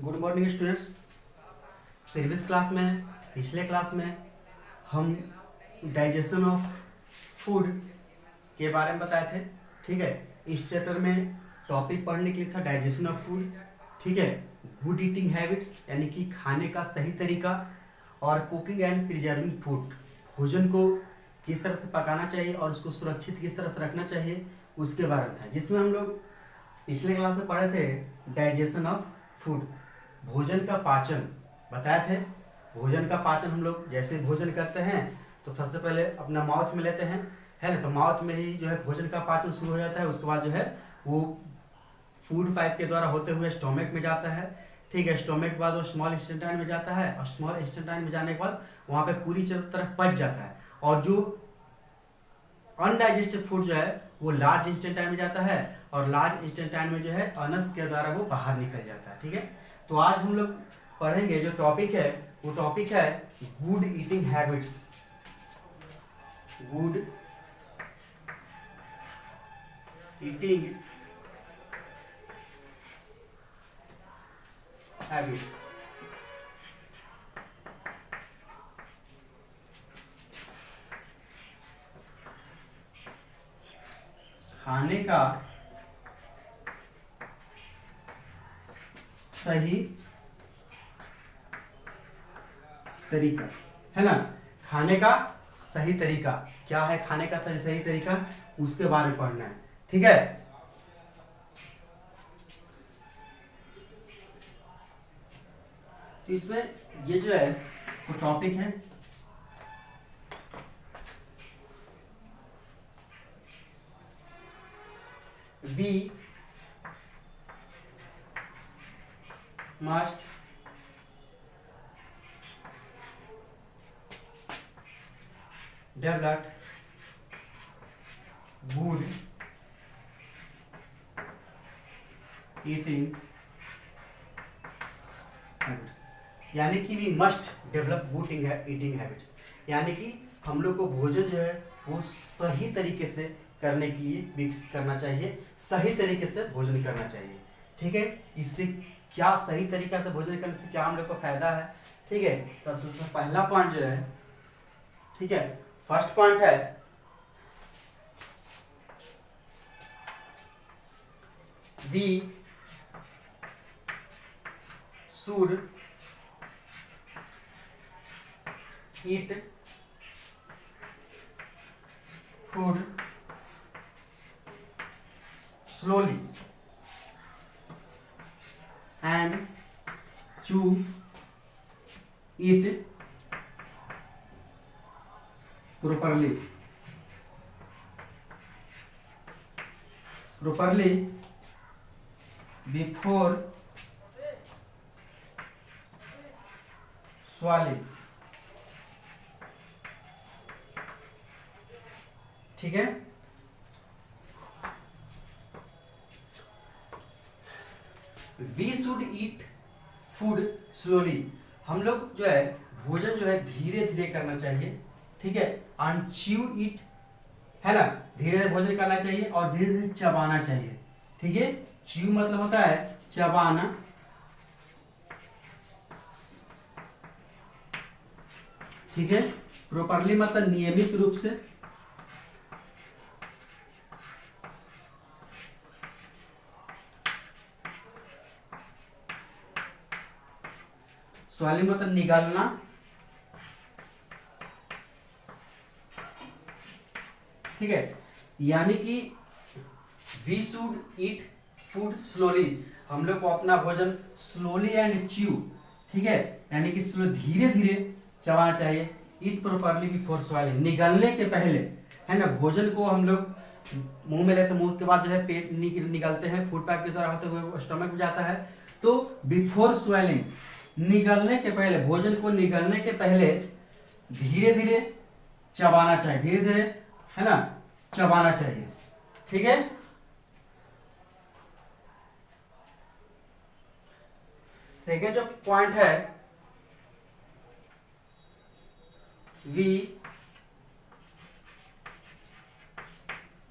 Good morning students. Previous class में पिछले class में हम डाइजेशन ऑफ फूड के बारे में बताए थे। ठीक है, इस चैप्टर में टॉपिक पढ़ने के लिए था डाइजेशन ऑफ फूड। ठीक है, गुड ईटिंग हैबिट्स यानी कि खाने का सही तरीका, और कुकिंग एंड प्रिजर्विंग फूड, भोजन को किस तरह से पकाना चाहिए और उसको सुरक्षित किस तरह से रखना चाहिए उसके बारे में था, जिसमें हम लोग पिछले क्लास में पढ़े थे डाइजेशन ऑफ फूड, भोजन का पाचन बताए थे। भोजन का पाचन हम लोग जैसे भोजन करते हैं तो सबसे पहले अपना माउथ में लेते हैं, है ना। तो माउथ में ही जो है भोजन का पाचन शुरू हो जाता है। उसके बाद जो है वो फूड पाइप के द्वारा होते हुए स्टोमक में जाता है। ठीक है, स्टोमक के बाद वो स्मॉल इंटेस्टाइन में जाता है, और स्मॉल इंटेस्टाइन में जाने के बाद वहाँ पे पूरी तरफ पच जाता है, और जो अनडाइजेस्टेड फूड जो है वो लार्ज इंटेस्टाइन में जाता है, और लार्ज इंटेस्टाइन में जो है अनस के द्वारा वो बाहर निकल जाता है। ठीक है, तो आज हम लोग पढ़ेंगे जो टॉपिक है वो टॉपिक है good eating habits. Good eating habit. खाने का सही तरीका, है ना। खाने का सही तरीका क्या है, खाने का सही तरीका उसके बारे में पढ़ना है। ठीक है, तो इसमें ये जो है वो टॉपिक है we must develop good eating habits, यानी कि we must develop good eating habits, यानी कि हम लोग को भोजन जो है वो सही तरीके से करने के लिए विकसित करना चाहिए, सही तरीके से भोजन करना चाहिए। ठीक है, इससे क्या सही तरीका से भोजन करने से क्या हम लोग को फायदा है। ठीक है, तो सबसे पहला पॉइंट जो है, ठीक है, फर्स्ट पॉइंट है we should eat food slowly and chew it properly before swallowing। ठीक है, we should eat food slowly, हम लोग जो है भोजन जो है धीरे धीरे करना चाहिए। ठीक है, एंड च्यू इट, है ना, धीरे धीरे भोजन करना चाहिए और धीरे धीरे चबाना चाहिए। ठीक है, च्यू मतलब होता है चबाना, ठीक है, प्रॉपरली मतलब नियमित रूप से, स्वाली मतलब निगलना, ठीक है, यानी कि we should eat food slowly, हम लोग को अपना भोजन स्लोली एंड च्यू, ठीक है, यानी कि स्लो धीरे धीरे चबाना चाहिए। ईट प्रॉपरली बिफोर स्वाइलिंग, निगलने के पहले, है ना। भोजन को हम लोग मुंह में लेते, मुंह के बाद जो है पेट निगलते हैं, फूड पाइप के द्वारा होते हुए स्टमक में जाता है। तो बिफोर स्वाइलिंग, निगलने के पहले, भोजन को निगलने के पहले धीरे धीरे चबाना चाहिए, धीरे धीरे, है ना, चबाना चाहिए। ठीक है, सेकेंड जो पॉइंट है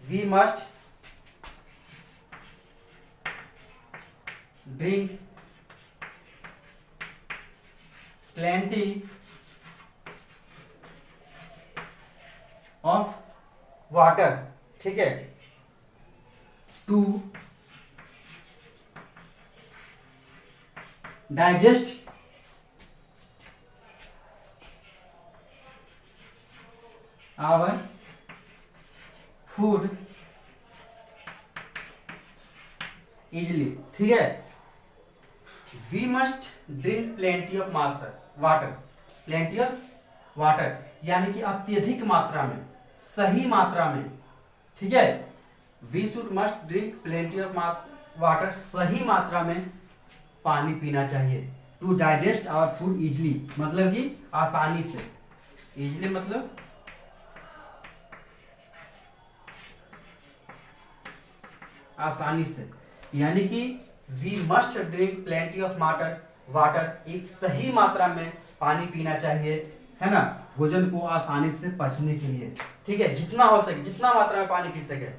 we must drink plenty of water, ठीक है, to digest our food easily, ठीक है। We must drink plenty of water, plenty of water यानी कि अत्यधिक मात्रा में, सही मात्रा में, ठीक है। We should must drink plenty of water, सही मात्रा में पानी पीना चाहिए। To digest our food easily मतलब कि आसानी से, इजली मतलब आसानी से, यानी कि we must drink plenty of water, एक सही मात्रा में पानी पीना चाहिए, है ना, भोजन को आसानी से पचने के लिए, ठीक है। जितना हो सके, जितना मात्रा में पानी पी सके,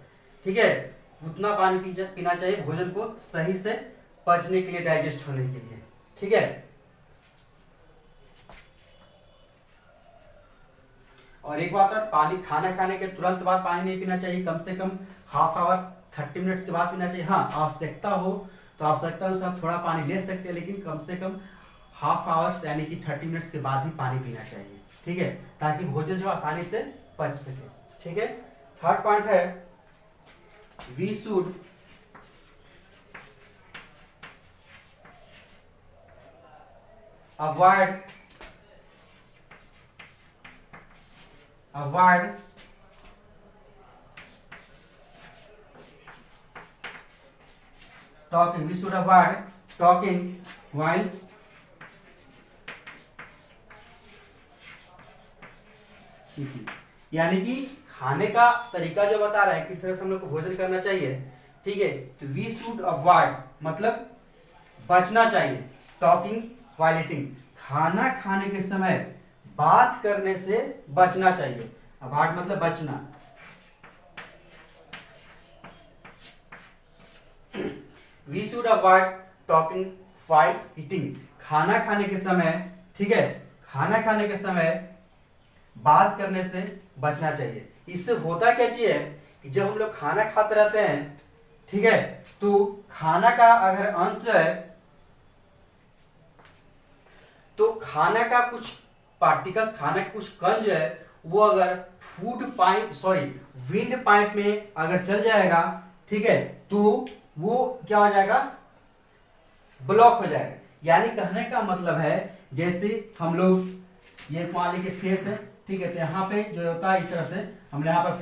ठीक है, उतना पानी पीना चाहिए भोजन को सही से पचने के लिए, डाइजेस्ट होने के लिए, ठीक है। और एक बात और, पानी खाना खाने के तुरंत बाद पानी नहीं पीना चाहिए, कम से कम हाफ आवर्स 30 मिनट्स के बाद पीना चाहिए। हाँ, आवश्यकता हो तो आवश्यकता अनुसार थोड़ा पानी ले सकते हैं, लेकिन कम से कम हाफ आवर्स यानी कि 30 मिनट्स के बाद ही पानी पीना चाहिए, ठीक है, ताकि भोजन जो आसानी से पच सके, ठीक है। थर्ड पॉइंट है we should avoid talking, we should avoid talking while eating, यानी कि खाने का तरीका जो बता रहे हैं किस तरह से हम लोग को भोजन करना चाहिए, ठीक है। तो वी शुड अवॉइड मतलब बचना चाहिए, टॉकिंग while eating, खाना खाने के समय बात करने से बचना चाहिए। अवॉइड मतलब बचना। We should avoid talking while eating, खाना खाने के समय, ठीक है, खाना खाने के समय बात करने से बचना चाहिए। इससे होता क्या चीज है कि जब हम लोग खाना खाते रहते हैं, ठीक है, तो खाना का अगर अंश है तो खाना का कुछ पार्टिकल्स, खाना के कुछ कण जो है वो अगर विंड पाइप में अगर चल जाएगा, ठीक है, तो वो क्या हो जाएगा, ब्लॉक हो जाएगा। यानी कहने का मतलब है जैसे हम लोग ये मान लीजिए फेस है, ठीक है, तो यहाँ पे जो होता है इस तरह से हम यहाँ पर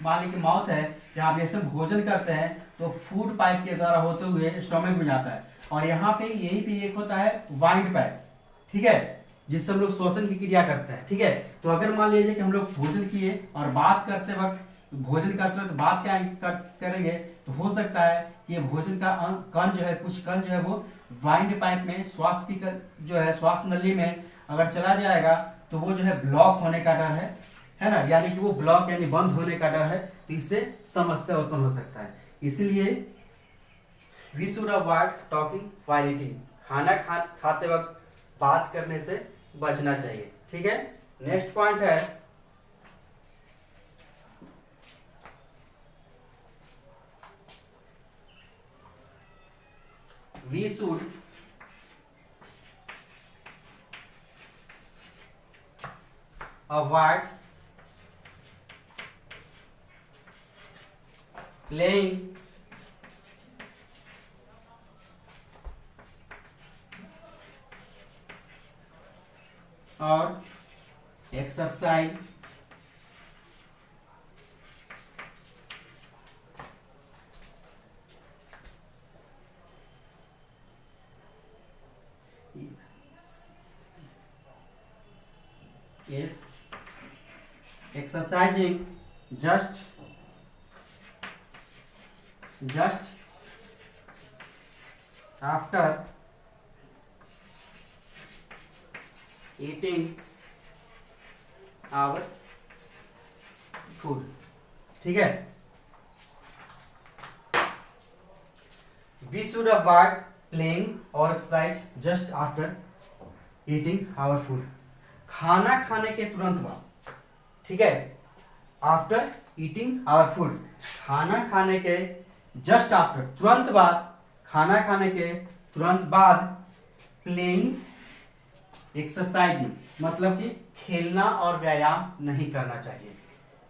मान लीजिए माउथ है, यहाँ पे जैसे भोजन करते हैं तो फूड पाइप के द्वारा होते हुए स्टोमक में जाता है, और यहाँ पे यही पे एक होता है वाइंड पाइप, ठीक है, जिससे हम लोग श्वसन की क्रिया करते हैं, ठीक है। तो अगर मान लीजिए कि हम लोग भोजन किए और बात करते वक्त, भोजन करते वक्त बात क्या करेंगे, तो हो सकता है कि ये भोजन का कण जो है, कुछ कण जो है वो वाइंड पाइप में, श्वास की जो है श्वास नली में अगर चला जाएगा तो वो जो है ब्लॉक होने का डर है ना, यानी कि वो ब्लॉक यानी बंद होने का डर है, तो इससे समस्या उत्पन्न हो सकता है। इसलिए we should avoid talking while eating, खाना खाते वक्त बात करने से बचना चाहिए, ठीक है। नेक्स्ट पॉइंट है वी शुड अवॉइड प्लेइंग और exercise is exercising just after eating our food, ठीक है। We should avoid playing or exercise just after eating our food, खाना खाने के तुरंत बाद, ठीक है, आफ्टर ईटिंग आवर फूड, खाना खाने के जस्ट आफ्टर, तुरंत बाद, खाना खाने के तुरंत बाद, प्लेइंग एक्सरसाइजिंग, मतलब कि खेलना और व्यायाम नहीं करना चाहिए,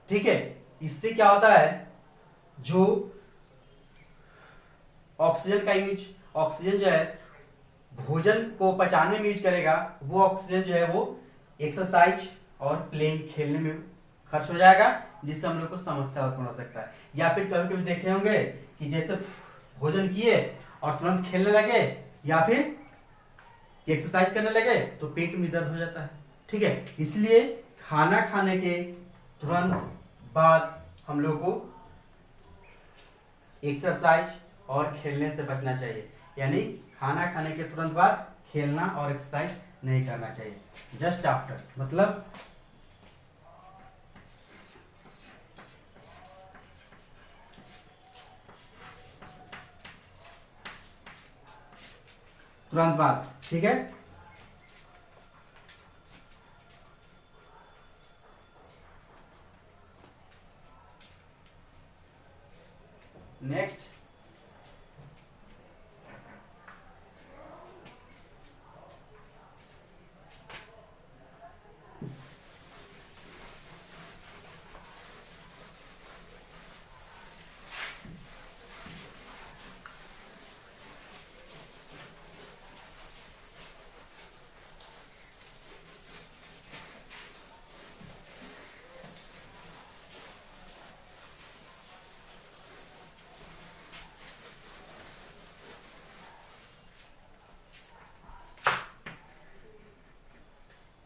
ठीक है। इससे क्या होता है, जो ऑक्सीजन का यूज, ऑक्सीजन जो है भोजन को पचाने में यूज करेगा, वो ऑक्सीजन जो है वो एक्सरसाइज और प्लेइंग, खेलने में खर्च हो जाएगा, जिससे हम लोग को समस्या उत्पन्न हो सकता है। या फिर कभी कभी देखे होंगे कि जैसे भोजन किए और तुरंत खेलने लगे या फिर एक्सरसाइज करने लगे तो पेट में दर्द हो जाता है, ठीक है। इसलिए खाना खाने के तुरंत बाद हम लोग को एक्सरसाइज और खेलने से बचना चाहिए, यानी खाना खाने के तुरंत बाद खेलना और एक्सरसाइज नहीं करना चाहिए, जस्ट आफ्टर मतलब तुरंत बाद, ठीक है। नेक्स्ट,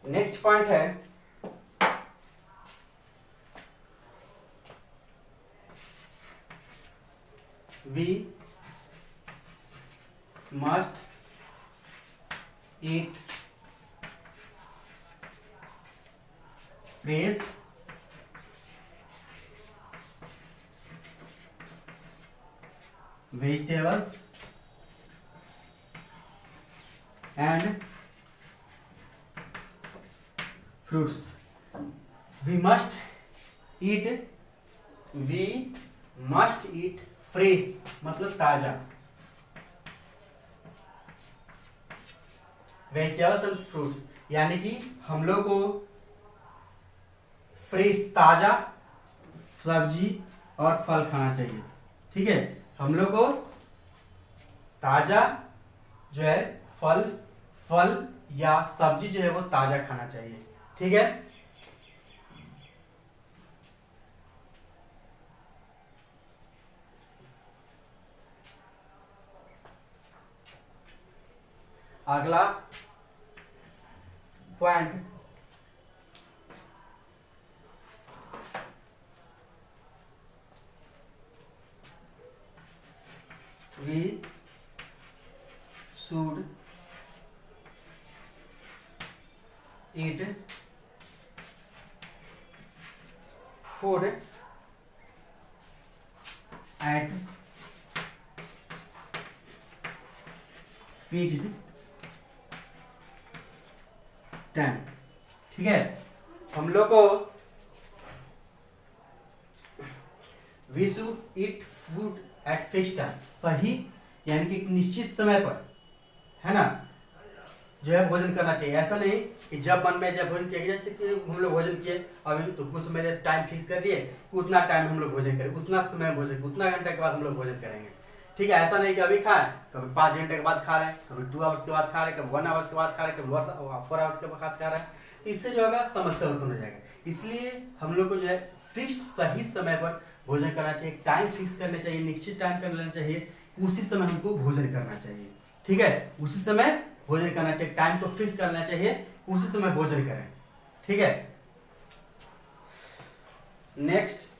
नेक्स्ट पॉइंट है we must eat fresh vegetables and fruits. We must eat fresh, मतलब ताजा, वेजिटेबल्स एंड फ्रूट्स, यानी कि हम लोग को फ्रेश ताजा सब्जी और फल खाना चाहिए, ठीक है। हम लोग को ताजा जो है फल या सब्जी जो है वो ताजा खाना चाहिए, ठीक है। अगला पॉइंट, we should eat food at fixed time, ठीक है। हम लोग को we should eat food at fixed time, सही यानी कि एक निश्चित समय पर, है ना, जो है भोजन करना चाहिए। ऐसा नहीं कि जब मन में जब भोजन किया, जैसे कि हम लोग भोजन किए अभी तो कुछ समय टाइम फिक्स कर लिए, उतना टाइम हम लोग भोजन करें, उतना समय भोजन, उतना घंटे के बाद हम लोग भोजन करेंगे, ठीक है। ऐसा नहीं कि अभी खाएं, कभी 5 घंटे के बाद खा रहे हैं, कभी 2 आवर्स के बाद खा रहे हैं, कभी 1 आवर्स के बाद खा रहे हैं, कभी 4 आवर्स के बाद खा रहे हैं, इससे जो होगा समस्या उत्पन्न हो जाएगा। इसलिए हम लोग को जो है फिक्स्ड सही समय पर भोजन करना चाहिए, टाइम फिक्स करना चाहिए, निश्चित टाइम कर लेना चाहिए, उसी समय हमको भोजन करना चाहिए, ठीक है। उसी समय भोजन करना चाहिए, टाइम को फिक्स करना चाहिए, उसी समय भोजन करें, ठीक है। नेक्स्ट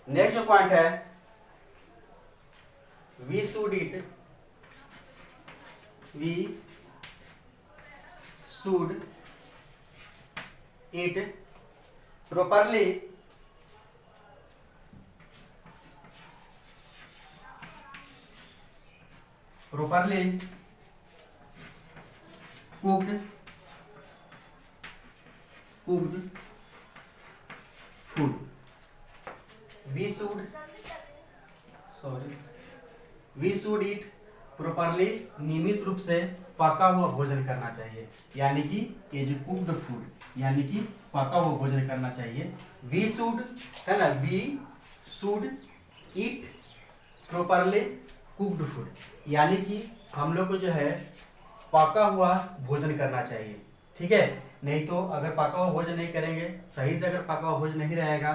जो पॉइंट है, we should eat properly cooked food. We should eat properly, नियमित रूप से पका हुआ भोजन करना चाहिए, यानी कि ये जो कुक्ड फूड, यानी कि पका हुआ भोजन करना चाहिए। वी शुड, है ना, we should eat properly cooked food, यानी कि हम लोग को जो है पका हुआ भोजन करना चाहिए, ठीक है। नहीं तो अगर पका हुआ भोजन नहीं करेंगे, सही से अगर पका हुआ भोजन नहीं रहेगा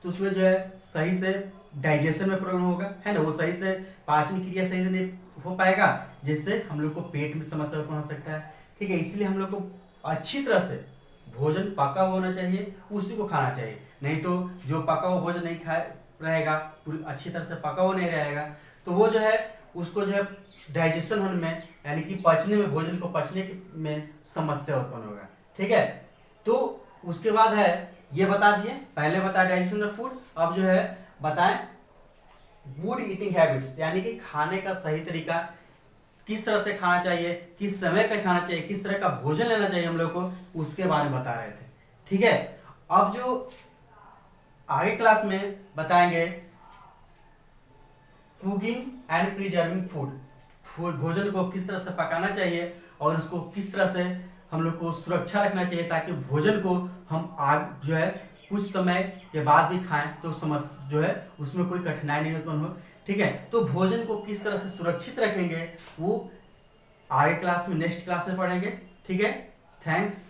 तो उसमें जो है सही से डाइजेशन में प्रॉब्लम होगा, है ना, वो सही से पाचन क्रिया सही से नहीं हो पाएगा, जिससे हम लोग को पेट में समस्या पहुंच सकता है, ठीक है। इसलिए हम लोग को अच्छी तरह से भोजन पका हुआ होना चाहिए, उसी को खाना चाहिए। नहीं तो जो पका हुआ भोजन नहीं खाए रहेगा, पूरी अच्छी तरह से पका हुआ नहीं रहेगा, तो वो जो है उसको जो है डाइजेशन होने में, यानी कि पचने में, भोजन को पचने में समस्या उत्पन्न होगा, ठीक है। तो उसके बाद है, ये बता दिए, पहले बताया डाइजेशन ऑफ फूड, अब जो है बताएं गुड ईटिंग हैबिट्स, यानी कि खाने का सही तरीका, किस तरह से खाना चाहिए, किस समय पे खाना चाहिए, किस तरह का भोजन लेना चाहिए हम लोग को, उसके बारे में बता रहे थे, ठीक है। अब जो आगे क्लास में बताएंगे कुकिंग एंड प्रिजर्विंग फूड, भोजन को किस तरह से पकाना चाहिए और उसको किस तरह से हम लोग को सुरक्षा रखना चाहिए, ताकि भोजन को हम आग जो है कुछ समय के बाद भी खाएं तो जो है उसमें कोई कठिनाई नहीं उत्पन्न हो, ठीक है। तो भोजन को किस तरह से सुरक्षित रखेंगे वो आगे क्लास में, नेक्स्ट क्लास में पढ़ेंगे, ठीक है। थैंक्स।